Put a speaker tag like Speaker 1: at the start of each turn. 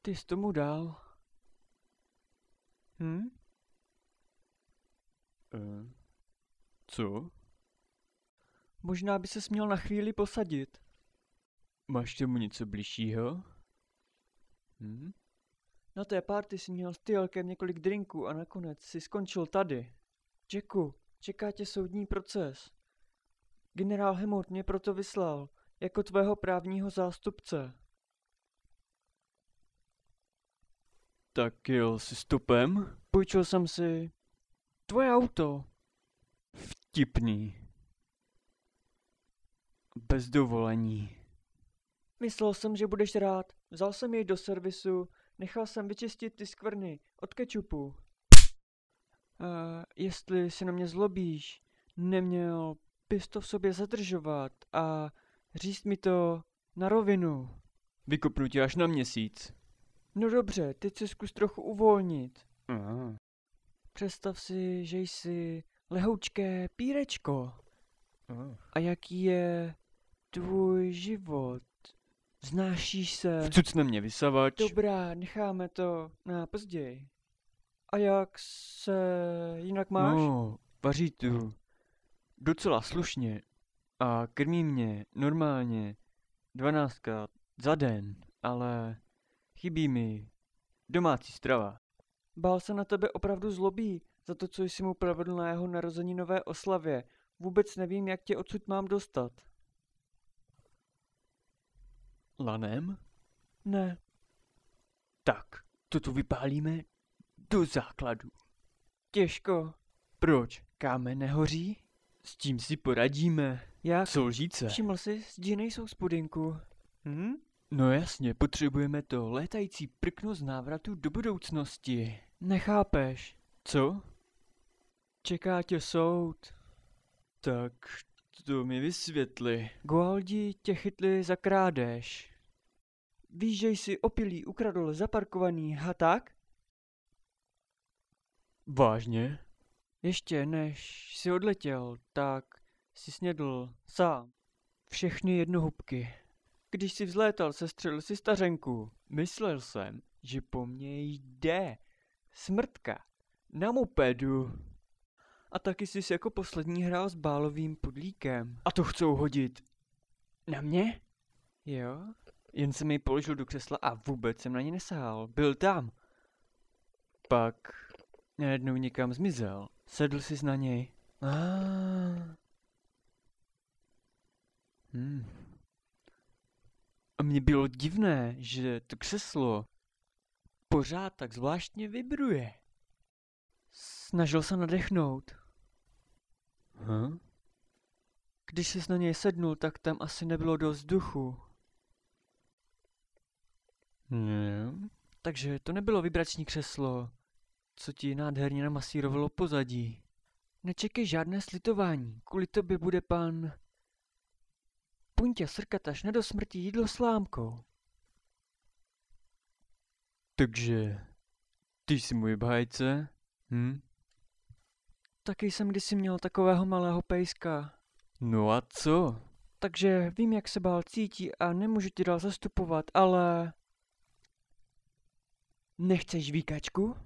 Speaker 1: Ty jsi tomu dal. Hm?
Speaker 2: Co?
Speaker 1: Možná by ses měl na chvíli posadit.
Speaker 2: Máš tomu něco bližšího?
Speaker 1: Na té party si měl s Tyelkem několik drinků a nakonec si skončil tady. Jacku, čeká tě soudní proces. Generál Hammond mě proto vyslal, jako tvého právního zástupce.
Speaker 2: Tak jel jsi stopem?
Speaker 1: Půjčil jsem si tvoje auto.
Speaker 2: Vtipný. Bez dovolení.
Speaker 1: Myslel jsem, že budeš rád. Vzal jsem jej do servisu, nechal jsem vyčistit ty skvrny od kečupu. Jestli si na mě zlobíš, neměl bys to v sobě zadržovat a říct mi to na rovinu.
Speaker 2: Vykopnu tě až na měsíc.
Speaker 1: No dobře, teď se zkus trochu uvolnit.
Speaker 2: Aha.
Speaker 1: Představ si, že jsi lehoučké pírečko. A jaký je tvůj život? Vznášíš se?
Speaker 2: Vcuc na mě vysavač.
Speaker 1: Dobrá, necháme to na později. A jak se jinak máš?
Speaker 2: No, vaří tu. Docela slušně. A krmí mě normálně 12 za den, ale chybí mi domácí strava.
Speaker 1: Bál se na tebe opravdu zlobí za to, co jsi mu provedl na jeho narozeninové oslavě. Vůbec nevím, jak tě odsud mám dostat.
Speaker 2: Lanem?
Speaker 1: Ne.
Speaker 2: Tak, toto vypálíme do základu.
Speaker 1: Těžko.
Speaker 2: Proč? Kámen nehoří? S tím si poradíme.
Speaker 1: Jak?
Speaker 2: Solžíce.
Speaker 1: Všiml jsi, zdi nejsou z pudinku.
Speaker 2: No jasně, potřebujeme to létající prkno z návratu do budoucnosti.
Speaker 1: Nechápeš.
Speaker 2: Co?
Speaker 1: Čeká tě soud.
Speaker 2: Tak to mi vysvětli.
Speaker 1: Goaldi tě chytli za krádež. Víš, že jsi opilý ukradl zaparkovaný hatak?
Speaker 2: Vážně?
Speaker 1: Ještě než jsi odletěl, tak si snědl sám všechny jednohubky. Když jsi vzlétal, sestřelil si stařenku.
Speaker 2: Myslel jsem, že po mně jde smrtka na mopedu.
Speaker 1: A taky jsi jako poslední hrál s bálovým pudlíkem.
Speaker 2: A to chcou hodit na mě?
Speaker 1: Jo?
Speaker 2: Jen jsem jej položil do křesla a vůbec jsem na něj nesahal. Byl tam. Pak najednou někam zmizel. Sedl jsi na něj. A mně bylo divné, že to křeslo pořád tak zvláštně vibruje.
Speaker 1: Snažil se nadechnout. Když jsi na něj sednul, tak tam asi nebylo dost vzduchu. Takže to nebylo vibrační křeslo, co ti nádherně namasírovalo pozadí. Nečekej žádné slitování, kvůli tobě bude pan Punťa srkat až do smrti jídlo slámkou.
Speaker 2: Takže ty jsi můj bhájce?
Speaker 1: Taky jsem kdysi měl takového malého pejska.
Speaker 2: No a co?
Speaker 1: Takže vím, jak se bál cítí a nemůžu ti dál zastupovat, ale... Nechceš víkačku?